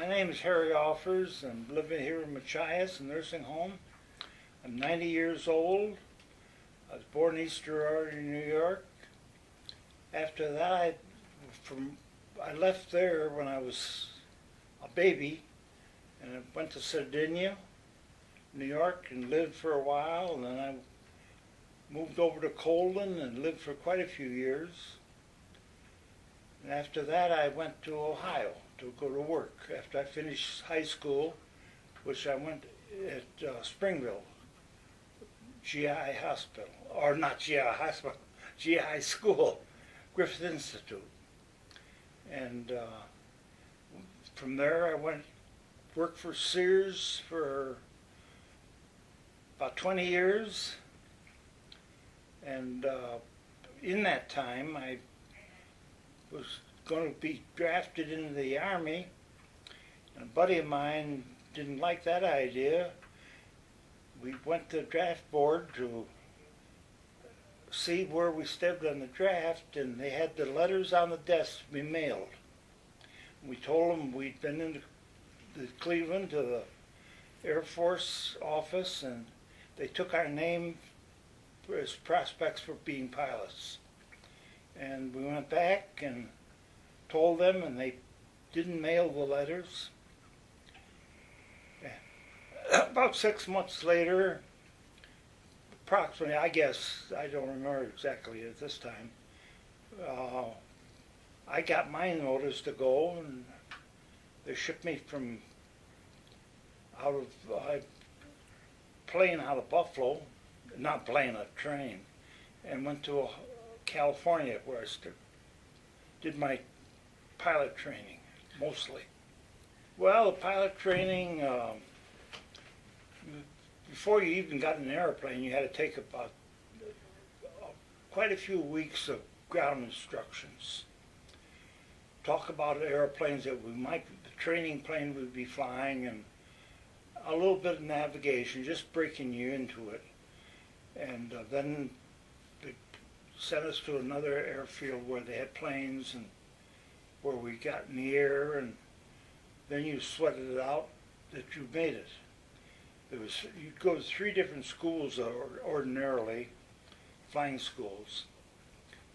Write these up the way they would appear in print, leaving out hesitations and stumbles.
My name is Harry Offers. I'm living here in Machias, a nursing home. I'm 90 years old. I was born in East Aurora, New York. After that, I left there when I was a baby, and I went to Sardinia, New York, and lived for a while. And then I moved over to Colden and lived for quite a few years. And after that, I went to Ohio to go to work after I finished high school, which I went at Springville GI Hospital, or not GI Hospital, GI School, Griffith Institute. And from there, I worked for Sears for about 20 years. And in that time, I was going to be drafted into the Army, and a buddy of mine didn't like that idea. We went to the draft board to see where we stood on the draft, and they had the letters on the desk to be mailed. We told them we'd been into Cleveland to the Air Force office, and they took our name as prospects for being pilots. And we went back and told them, and they didn't mail the letters. About 6 months later, approximately, I guess, I don't remember exactly at this time, I got my notice to go, and they shipped me from plane out of Buffalo, not plane, a train, and went to California, where I did my pilot training, mostly. Well, the pilot training, before you even got in an airplane, you had to take about quite a few weeks of ground instructions. Talk about airplanes that the training plane would be flying, and a little bit of navigation, just breaking you into it. And then they sent us to another airfield where they had planes, and where we got in the air, and then you sweated it out that you made it. You'd go to 3 different schools ordinarily, flying schools.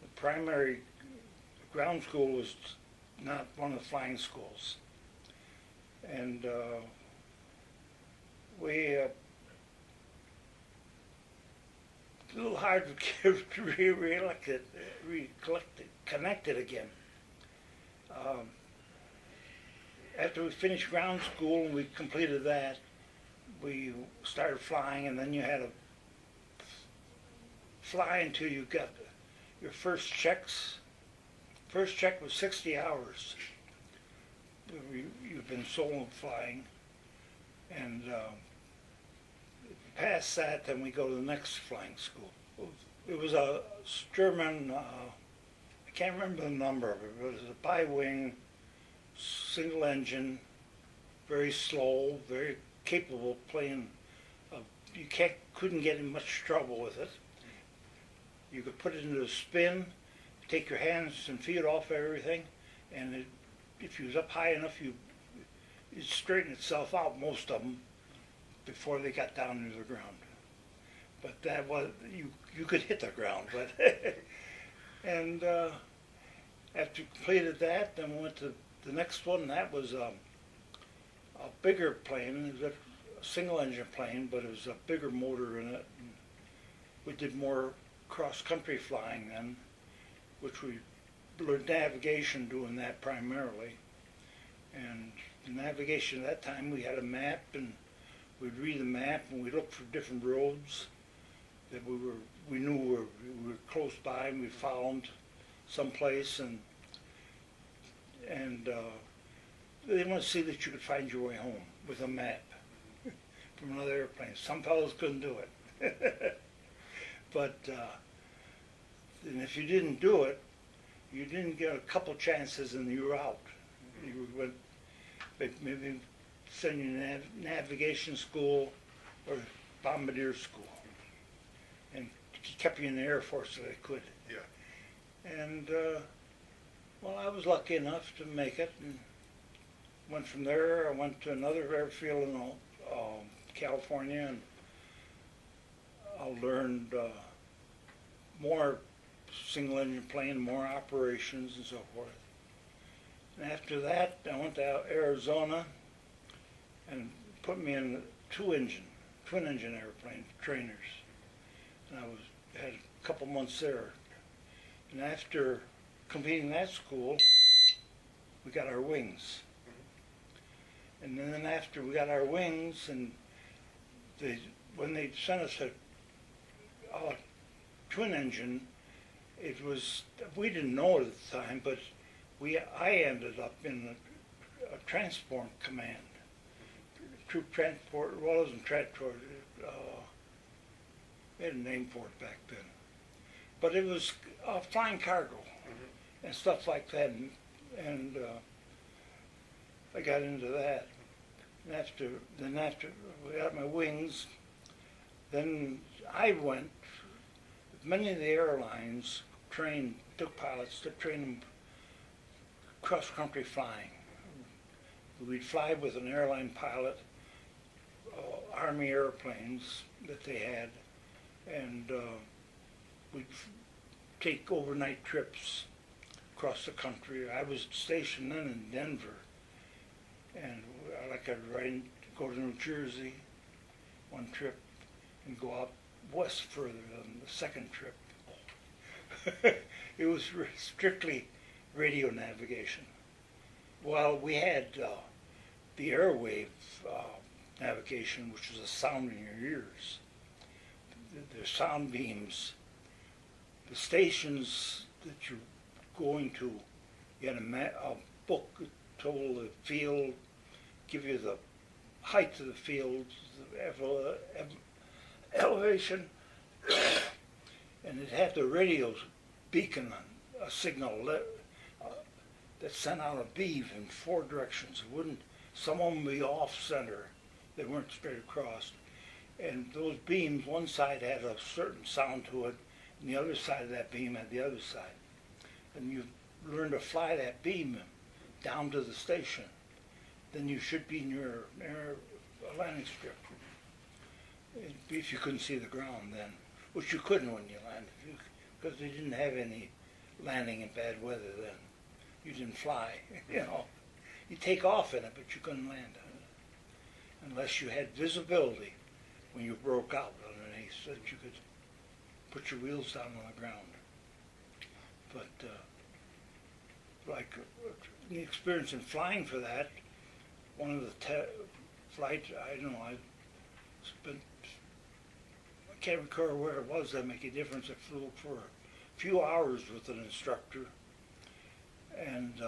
The primary ground school was not one of the flying schools. And a little hard to connect it again. After we finished ground school and we completed that, we started flying, and then you had to fly until you got your first checks. First check was 60 hours. You've been solo flying, and past that, then we go to the next flying school. It was a German, I can't remember the number of it, but it was a bi-wing, single engine, very slow, very capable plane. You couldn't get in much trouble with it. You could put it into a spin, take your hands and feet off everything, and if you was up high enough, it'd straighten itself out, most of them, before they got down to the ground. But that was, you could hit the ground. But and after you completed that, then we went to the next one. That was a bigger plane. It was a single engine plane, but it was a bigger motor in it. And we did more cross-country flying then, which we learned navigation doing that primarily. And the navigation at that time, we had a map, and we'd read the map, and we'd look for different roads that we knew we were close by, and we found someplace, and they want to see that you could find your way home with a map from another airplane. Some fellows couldn't do it. But and if you didn't do it, you didn't get a couple chances and you were out. You would maybe send you to navigation school or bombardier school, and kept you in the Air Force so they could. Yeah. And well, I was lucky enough to make it, and went from there. I went to another airfield in California, and I learned more single engine plane, more operations and so forth. And after that, I went to Arizona and put me in twin engine airplane trainers. And I had a couple months there. And after completing that school, we got our wings. And then after we got our wings, and when they sent us a twin engine, it was, we didn't know it at the time, but I ended up in a transport command. Troop transport, well, it wasn't transport, they had a name for it back then. But it was flying cargo and stuff like that, and I got into that. And after we got my wings, then I went, many of the airlines took pilots to train them cross-country flying. We'd fly with an airline pilot, Army airplanes that they had, and we'd take overnight trips across the country. I was stationed then in Denver, and I'd go to New Jersey one trip and go out west further than the second trip. It was strictly radio navigation. Well, we had the airwave navigation, which was a sound in your ears. The sound beams, the stations that you're going to, you had a book that told the field, give you the height of the field, the elevation, and it had the radio beacon, a signal that sent out a beam in 4 directions. It wouldn't, some of them would be off center, they weren't straight across. And those beams, one side had a certain sound to it, and the other side of that beam had the other side. And you learn to fly that beam down to the station. Then you should be near a landing strip. If you couldn't see the ground then, which you couldn't when you landed, because they didn't have any landing in bad weather then. You didn't fly, you know. You take off in it, but you couldn't land on it. Unless you had visibility when you broke out underneath, so that you could put your wheels down on the ground. But the experience in flying for that, one of the flights, I don't know, I can't recall where it was that make a difference. I flew for a few hours with an instructor and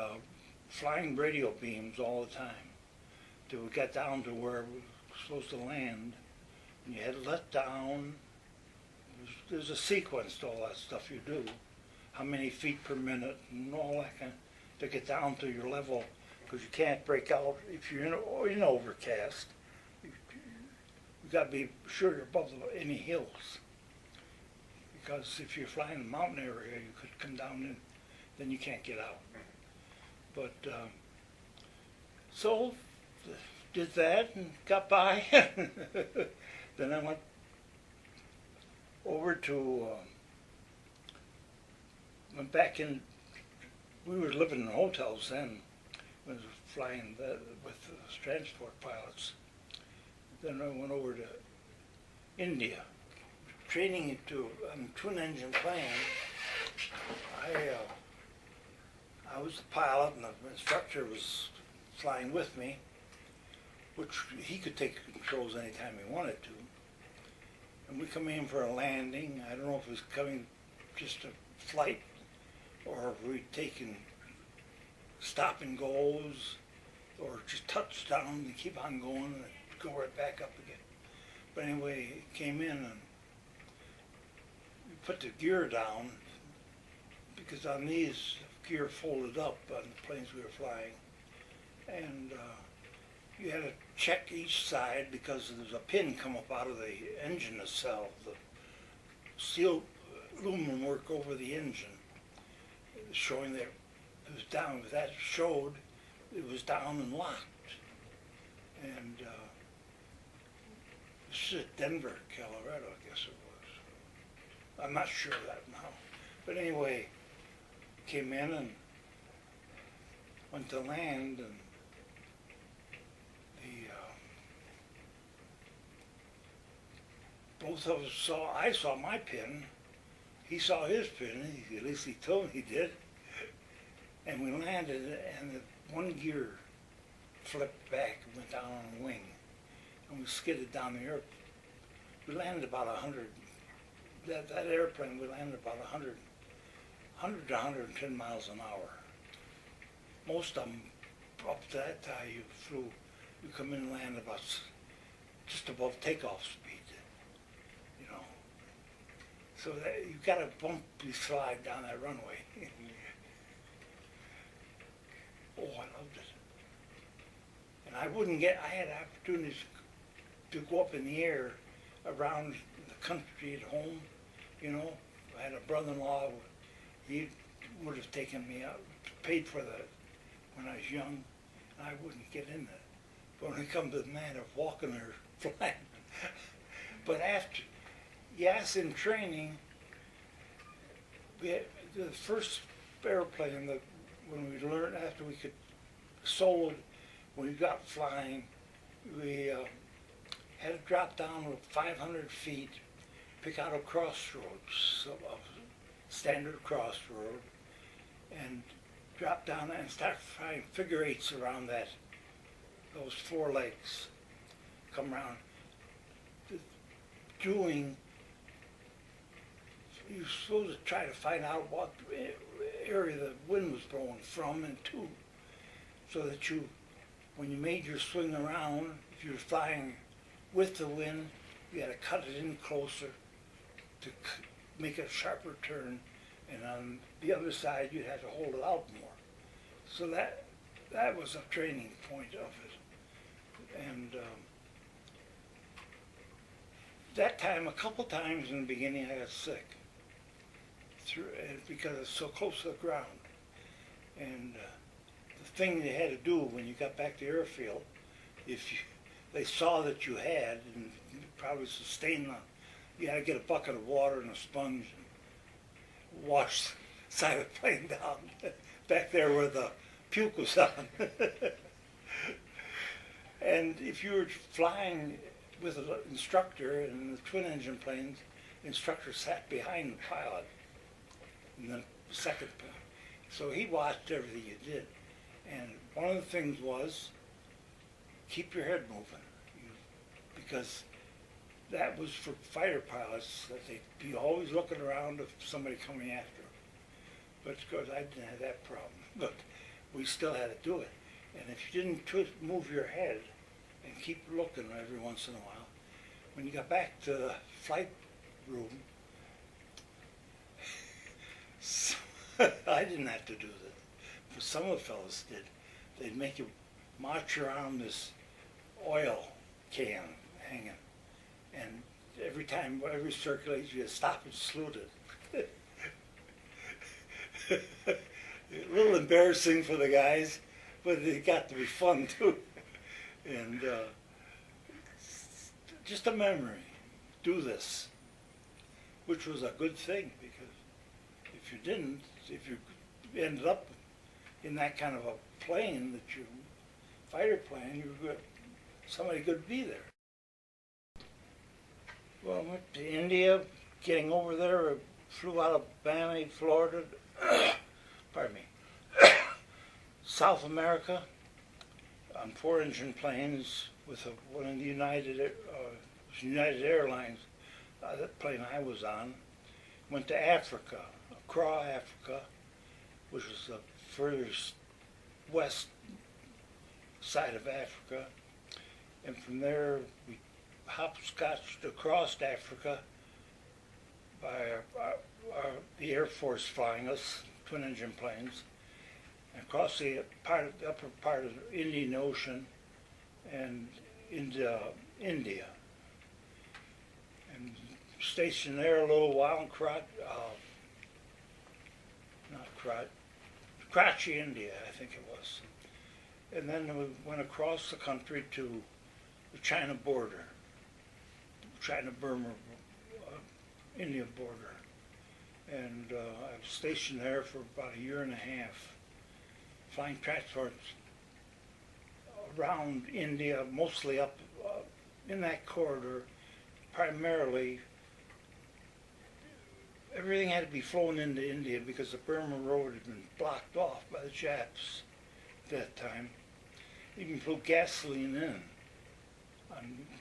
flying radio beams all the time till we got down to where we were supposed to land. And you had let down. There's a sequence to all that stuff you do, how many feet per minute and all that kind of, to get down to your level, because you can't break out if you're in overcast. You've got to be sure you're above any hills, because if you're flying in a mountain area, you could come down and then you can't get out. But so did that and got by. Then I went over to, went back in, we were living in hotels then, when I was flying with transport pilots. Then I went over to India, training on a twin engine plane. I was the pilot and the instructor was flying with me, which he could take controls anytime he wanted to. And we come in for a landing. I don't know if it was coming just a flight or if we'd taken stop and goes or just touchdown and keep on going and go right back up again. But anyway, it came in and we put the gear down, because on these, gear folded up on the planes we were flying. And you had to check each side because there's a pin come up out of the engine itself, the steel aluminum work over the engine, showing that it was down. If that showed, it was down and locked. Denver, Colorado, I guess it was. I'm not sure of that now. But anyway, came in and went to land, and both of us I saw my pin, he saw his pin, at least he told me he did, and we landed, and the one gear flipped back and went down on the wing, and we skidded down the airplane. We landed about 100, that airplane, we landed about 100 to 110 miles an hour. Most of them, up to that time, you come in and land about just above takeoff speed. So that you got a bumpy slide down that runway. Oh, I loved it. And I had opportunities to go up in the air around the country at home, I had a brother-in-law, he would have taken me out, paid for that when I was young, and I wouldn't get in that. But when it comes to the matter of walking or flying, but after, yes, in training, we had the first airplane that when we learned after we could soloed, when we got flying, we had to drop down to 500 feet, pick out a crossroads, a standard crossroad, and drop down and start flying figure eights around those four legs, come around, doing. You're supposed to try to find out what area the wind was blowing from and to, so that when you made your swing around, if you were flying with the wind, you had to cut it in closer to make a sharper turn, and on the other side you'd have to hold it out more. So that was a training point of it. And that time, a couple times in the beginning, I got sick. Because it's so close to the ground. And the thing they had to do when you got back to the airfield, they saw that you had, and probably sustained you had to get a bucket of water and a sponge and wash the side of the plane down, back there where the puke was on. And if you were flying with an instructor in the twin engine planes, the instructor sat behind the pilot. And the second pilot. So he watched everything you did. And one of the things was, keep your head moving. Because that was for fighter pilots, that they'd be always looking around if somebody coming after them. But of course I didn't have that problem. But we still had to do it. And if you didn't move your head and keep looking every once in a while, when you got back to the flight room, I didn't have to do that, but some of the fellas did. They'd make you march around this oil can hanging, and every circulation, you stop and salute it. A little embarrassing for the guys, but it got to be fun too. And just a memory, do this, which was a good thing, because if you didn't, if you ended up in that kind of a plane, that you fighter plane, somebody could be there. Well, I went to India, getting over there, I flew out of Miami, Florida, pardon me, South America, on 4-engine planes with one of the United Airlines, that plane I was on. Went to Africa, Accra, Africa, which was the furthest west side of Africa. And from there, we hopscotched across Africa by the Air Force flying us, twin-engine planes, and across the upper part of the Indian Ocean and into India. And stationed there a little while in Karachi, India, I think it was. And then we went across the country to the China border, China-Burma India border. And I was stationed there for about a year and a half, flying transports around India, mostly up in that corridor. Primarily, everything had to be flown into India because the Burma Road had been blocked off by the Japs at that time. Even flew gasoline in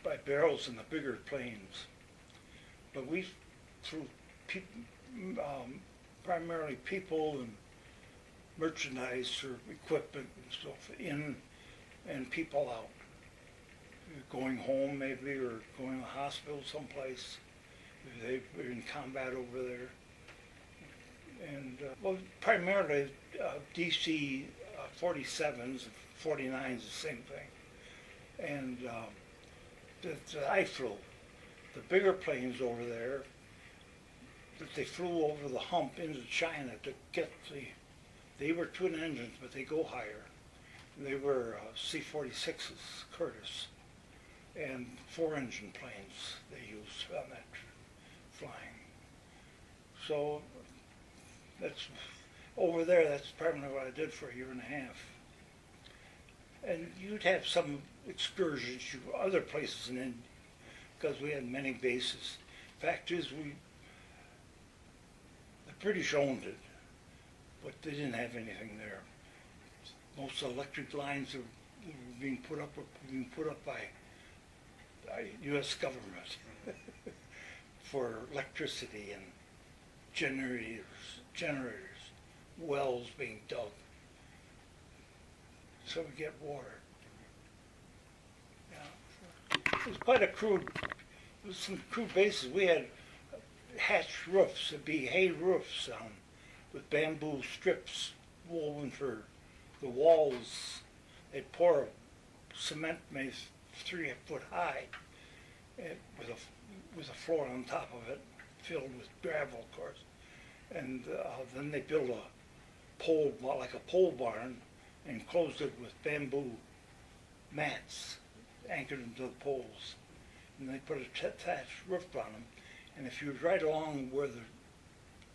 by barrels in the bigger planes. But we flew primarily people and merchandise or equipment and stuff in and people out. Going home maybe, or going to the hospital someplace. They were in combat over there. And well, primarily DC 47s, 49s, the same thing. And that I flew. The bigger planes over there, that they flew over the hump into China to get they were twin engines, but they go higher. They were C-46s, Curtiss, and 4-engine planes they used on that flying. So that's over there. That's primarily what I did for a year and a half. And you'd have some excursions to other places in India because we had many bases. Fact is, the British owned it, but they didn't have anything there. Most electric lines were being put up by U.S. government for electricity and generators, wells being dug, so we get water. Yeah. It was quite a crude. It was some crude bases. We had hatched roofs. It'd be hay roofs with bamboo strips woven for the walls. They'd pour cement maybe 3 foot high, with a floor on top of it, filled with gravel, of course. And then they built a pole, like a pole barn, and closed it with bamboo mats anchored into the poles. And they put a thatched roof on them. And if you were right along where the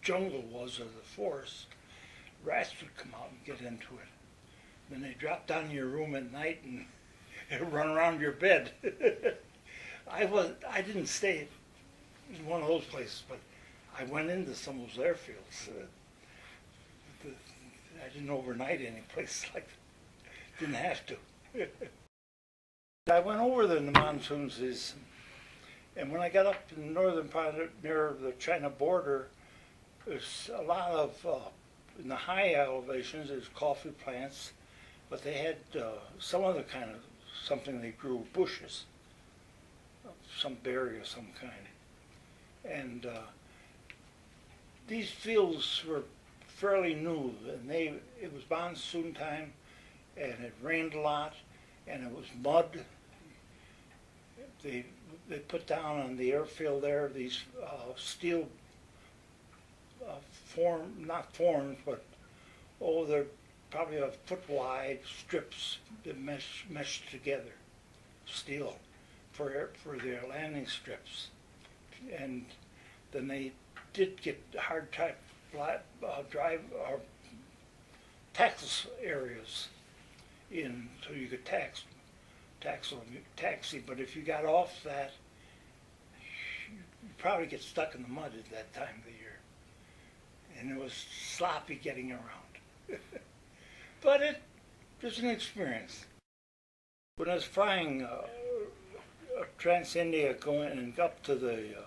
jungle was or the forest, rats would come out and get into it. Then they drop down to your room at night and run around your bed. I didn't stay in one of those places, but I went into some of those airfields. I didn't overnight any place like that. Didn't have to. I went over there in the monsoon season, and when I got up in the northern part near the China border, there's a lot of, in the high elevations, there's coffee plants, but they had some other kind of something they grew, bushes, some berry of some kind. And these fields were fairly new, and it was monsoon time, and it rained a lot, and it was mud. They put down on the airfield there these steel not forms, but they're probably a foot wide strips that meshed together, steel, for their landing strips. And then they did get hard type drive or tax areas in, so you could taxi. But if you got off that, you probably get stuck in the mud at that time of the year, and it was sloppy getting around. But it was an experience. When I was flying Trans-India going up to the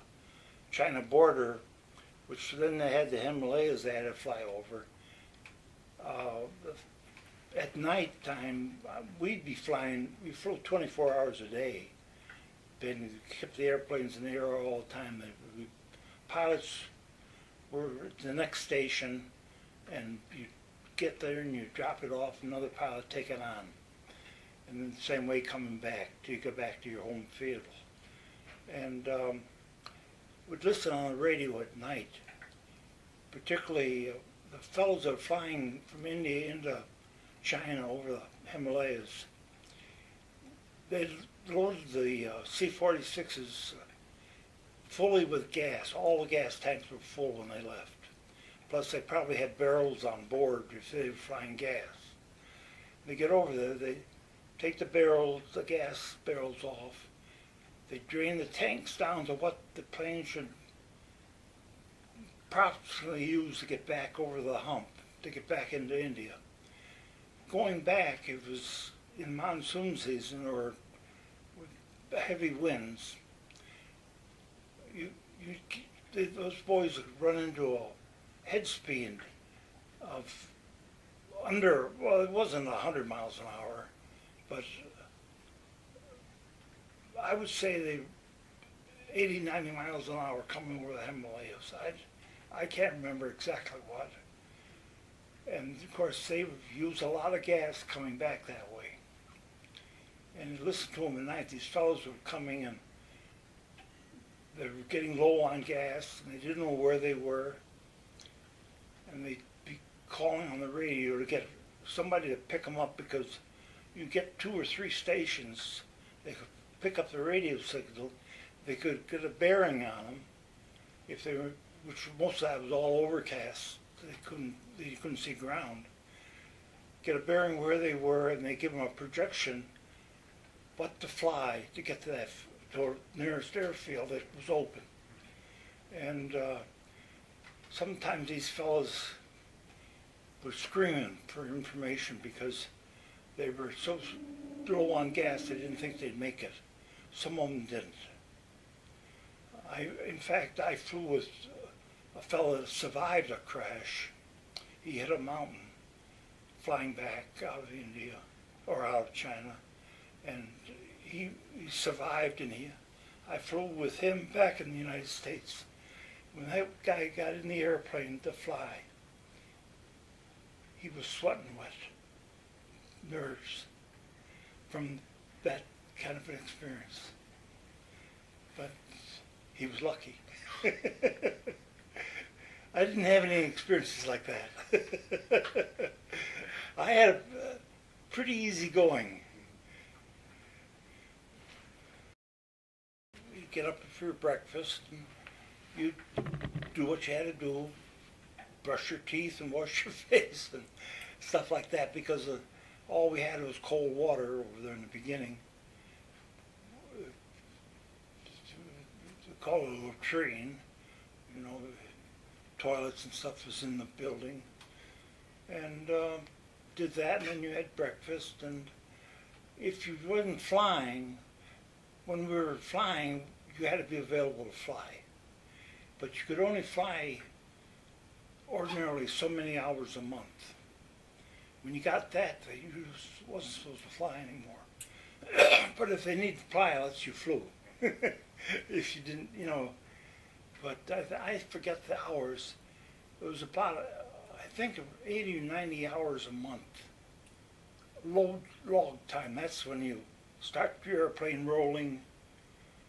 China border, which then they had the Himalayas they had to fly over, at night time we'd be flying, we flew 24 hours a day. Then kept the airplanes in the air all the time. Pilots were at the next station, and you get there and you drop it off, another pilot take it on. And then the same way coming back till you go back to your home field. And would listen on the radio at night, particularly the fellows that are flying from India into China over the Himalayas. They loaded the C-46s fully with gas. All the gas tanks were full when they left. Plus, they probably had barrels on board if they were flying gas. They get over there, they take the gas barrels off. They drain the tanks down to what the plane should approximately use to get back over the hump, to get back into India. Going back, it was in monsoon season or with heavy winds. Those boys would run into a head speed of well, it wasn't 100 miles an hour, but I would say they 80, 90 miles an hour coming over the Himalayas. I can't remember exactly what. And of course, they would use a lot of gas coming back that way. And you listen to them at night, these fellows were coming and they were getting low on gas and they didn't know where they were. And they'd be calling on the radio to get somebody to pick them up because you get 2 or 3 stations. They could pick up the radio signal. They could get a bearing on them if they were, which most of that was all overcast. You couldn't see ground. Get a bearing where they were, and they give them a projection what to fly to get to that to nearest airfield that was open. And sometimes these fellows were screaming for information because they were so low on gas they didn't think they'd make it. Some of them didn't. In fact, I flew with a fellow that survived a crash. He hit a mountain flying back out of India or out of China, and he survived, and I flew with him back in the United States. When that guy got in the airplane to fly, he was sweating wet, nerves from that kind of an experience. But he was lucky. I didn't have any experiences like that. I had a pretty easy going. You get up for your breakfast, and you do what you had to do, brush your teeth and wash your face and stuff like that, because all we had was cold water over there in the beginning. We call it a latrine, you know. Toilets and stuff was in the building, and did that, and then you had breakfast. And if you wasn't flying, when we were flying, you had to be available to fly, but you could only fly ordinarily so many hours a month. When you got that, you wasn't supposed to fly anymore. But if they needed pilots, you flew. If you didn't, you know. But I forget the hours. It was about, I think, 80 or 90 hours a month. Log time, that's when you start your airplane rolling,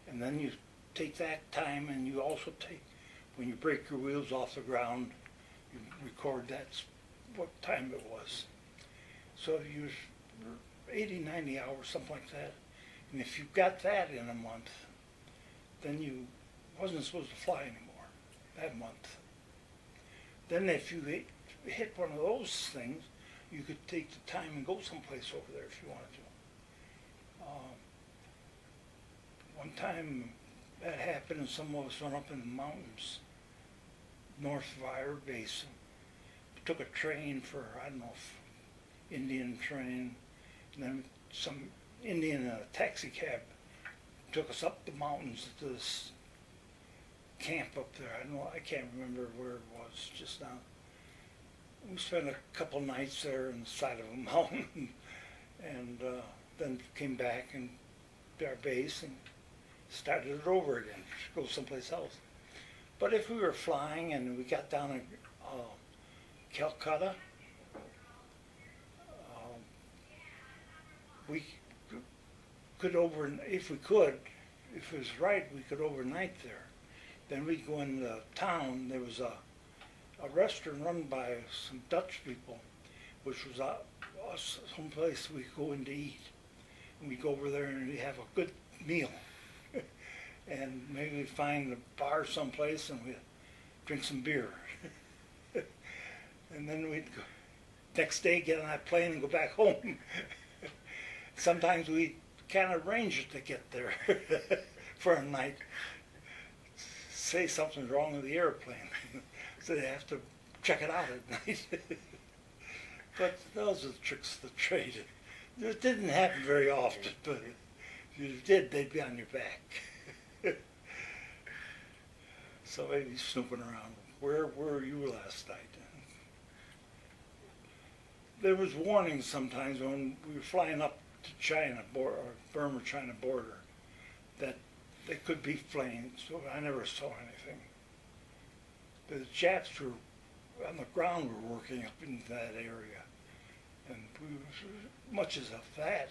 and then you take that time, and you also take, when you break your wheels off the ground, you record that's what time it was. So you 80, 90 hours, something like that. And if you got that in a month, then you wasn't supposed to fly anymore that month. Then if you hit one of those things, you could take the time and go someplace over there if you wanted to. One time that happened, and some of us went up in the mountains north of our base. We took a train for, I don't know, Indian train, and then some Indian in a taxi cab took us up the mountains to this camp up there. I can't remember where it was just now. We spent a couple nights there on the side of a mountain, and then came back and to our base and started it over again, go someplace else. But if we were flying and we got down in Calcutta, we could if it was right, we could overnight there. Then we'd go in the town. There was a restaurant run by some Dutch people, which was someplace we could go in to eat. And we'd go over there and we'd have a good meal. and maybe we'd find a bar someplace and we'd drink some beer. And then we'd go, next day get on that plane and go back home. Sometimes we can't arrange it to get there for a night. Say something's wrong with the airplane, so they have to check it out at night. But those are the tricks of the trade. It didn't happen very often, but if you did, they'd be on your back. So they'd be snooping around. Where were you last night? There was warnings sometimes when we were flying up to China, or Burma-China border, that they could be flames, so I never saw anything. The Japs were on the ground were working up in that area, and we were much as of that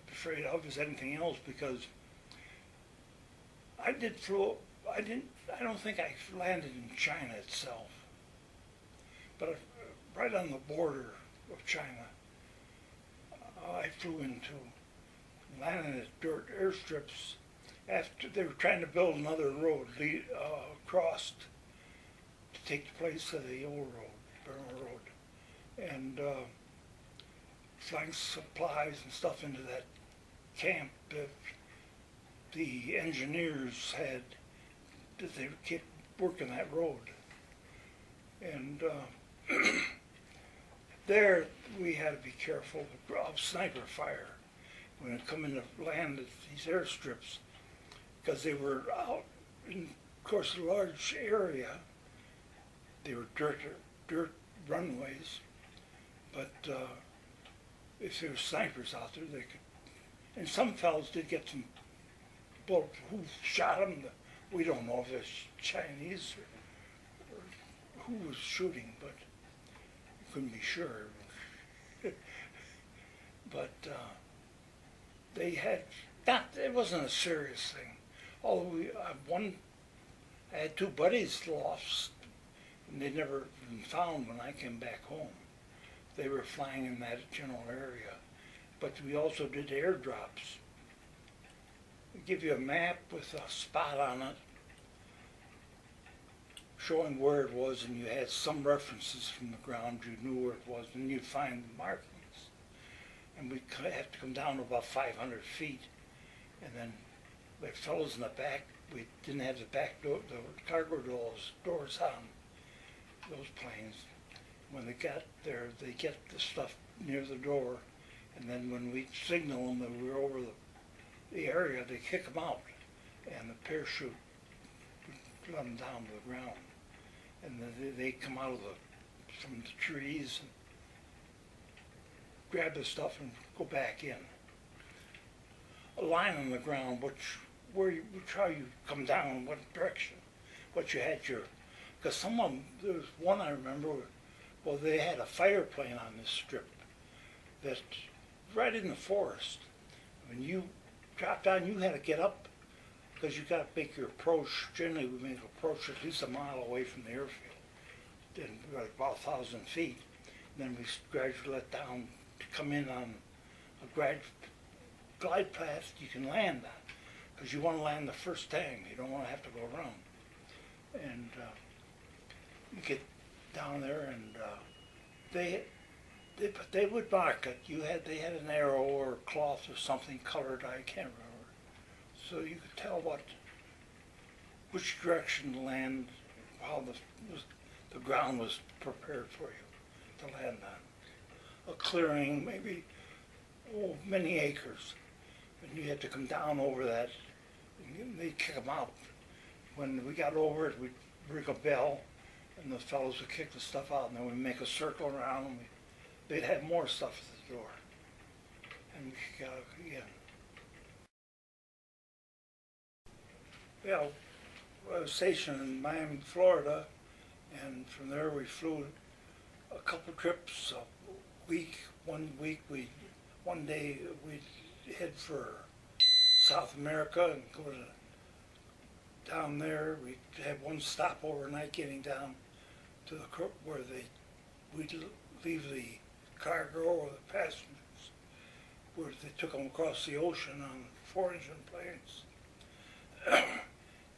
afraid of as anything else, because I don't think I landed in China itself, but right on the border of China, I flew into, landed at dirt airstrips after they were trying to build another road across to take the place of the old road, Burma Road, and flying supplies and stuff into that camp that the engineers had, that they kept working that road. And there we had to be careful of sniper fire when it come into land at these airstrips, because they were out in, of course, a large area. They were dirt runways, but if there were snipers out there, they could. And some fellows did get some bullets. Who shot them? We don't know if it's Chinese or who was shooting, but we couldn't be sure. But they had not. It wasn't a serious thing. Although I had two buddies lost, and they'd never been found when I came back home. They were flying in that general area. But we also did airdrops. We give you a map with a spot on it showing where it was, and you had some references from the ground. You knew where it was, and you'd find the markings. And we'd have to come down to about 500 feet, and then the fellows in the back, we didn't have the back door, the cargo doors on those planes. When they got there, they get the stuff near the door, and then when we signal them that we were over the area, they kick them out, and the parachute would let them down to the ground. And then they come out of from the trees and grab the stuff and go back in. A line on the ground, how you come down, what direction, what you had your, because there was one I remember, well, they had a fighter plane on this strip that right in the forest. When you dropped down, you had to get up because you got to make your approach. Generally, we make an approach at least a mile away from the airfield, then about 1,000 feet. And then we gradually let down to come in on a glide path you can land on, because you want to land the first time. You don't want to have to go around. And you get down there, and they would mark it. They had an arrow or cloth or something colored. I can't remember. So you could tell which direction to land, how the ground was prepared for you to land on. A clearing, maybe many acres, and you had to come down over that. And they'd kick them out. When we got over it, we'd ring a bell, and the fellows would kick the stuff out, and then we'd make a circle around, and they'd have more stuff at the door, and we could go again. Yeah, I was stationed in Miami, Florida, and from there we flew a couple trips a week. One day we'd head for South America and go down there. We'd have one stop overnight getting down to where we'd leave the cargo or the passengers, where they took them across the ocean on 4-engine planes.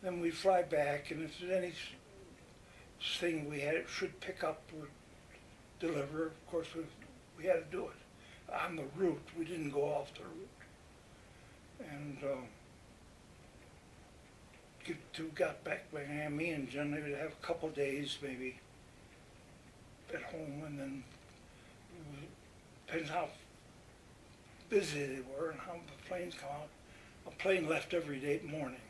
then we fly back, and if there's anything we had should pick up or deliver, of course we had to do it. On the route, we didn't go off the route. And got back by me and Jen, they would have a couple days maybe at home, and then depends how busy they were and how the planes come out. A plane left every day morning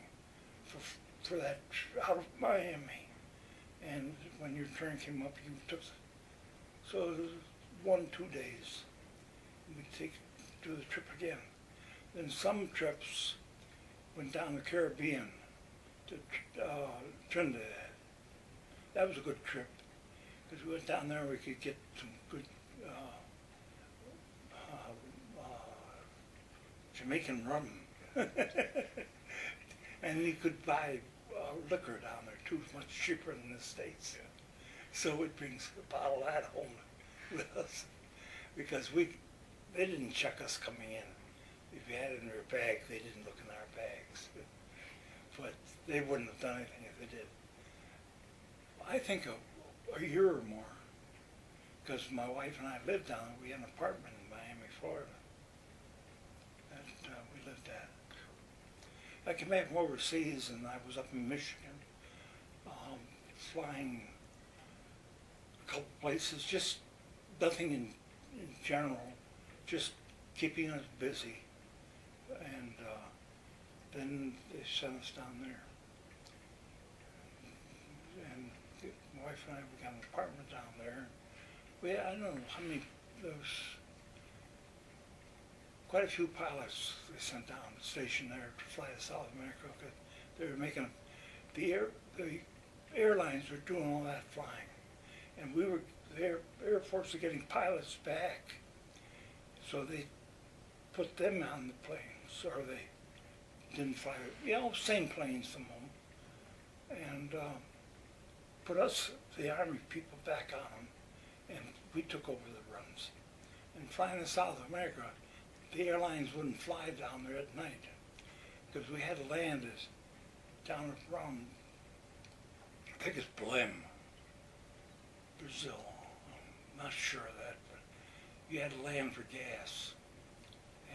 for that out of Miami, and when your turn came up, you took. So it was 1-2 days. We'd do the trip again. Then some trips went down the Caribbean to Trinidad. That was a good trip because we went down there. We could get some good Jamaican rum, and you could buy liquor down there too, much cheaper than the States. Yeah. So we'd bring a bottle of that home with us because they didn't check us coming in. If you had it in your bag, they didn't look in our bags. But they wouldn't have done anything if they did. I think a year or more, because my wife and I lived down there. We had an apartment in Miami, Florida, that we lived at. I came back from overseas, and I was up in Michigan, flying a couple places, just nothing in general, just keeping us busy. And then they sent us down there. And my wife and I, we got an apartment down there. I don't know how many, there was quite a few pilots they sent down to station there to fly to South America. They were making, the airlines were doing all that flying. And the Air Force was getting pilots back. So they put them on the planes, or they didn't fly, same planes from home, and put us, the Army people, back on them, and we took over the runs. And flying to South America, the airlines wouldn't fly down there at night, because we had to land down around, I think it's Belém, Brazil. I'm not sure of that, but you had to land for gas.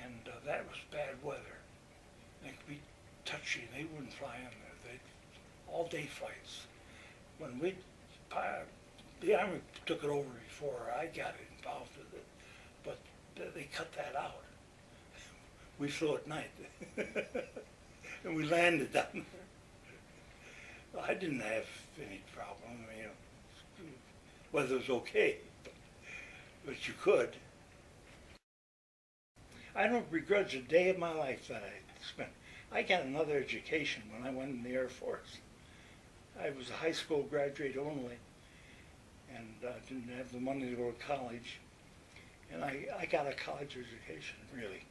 And that was bad weather. It could be touchy. They wouldn't fly in there. All-day flights. When the Army took it over before I got involved with it, but they cut that out. We flew at night, and we landed down there. Well, I didn't have any problem. Weather was okay, but you could. I don't begrudge a day of my life that I spent. I got another education when I went in the Air Force. I was a high school graduate only, and didn't have the money to go to college. And I got a college education, really.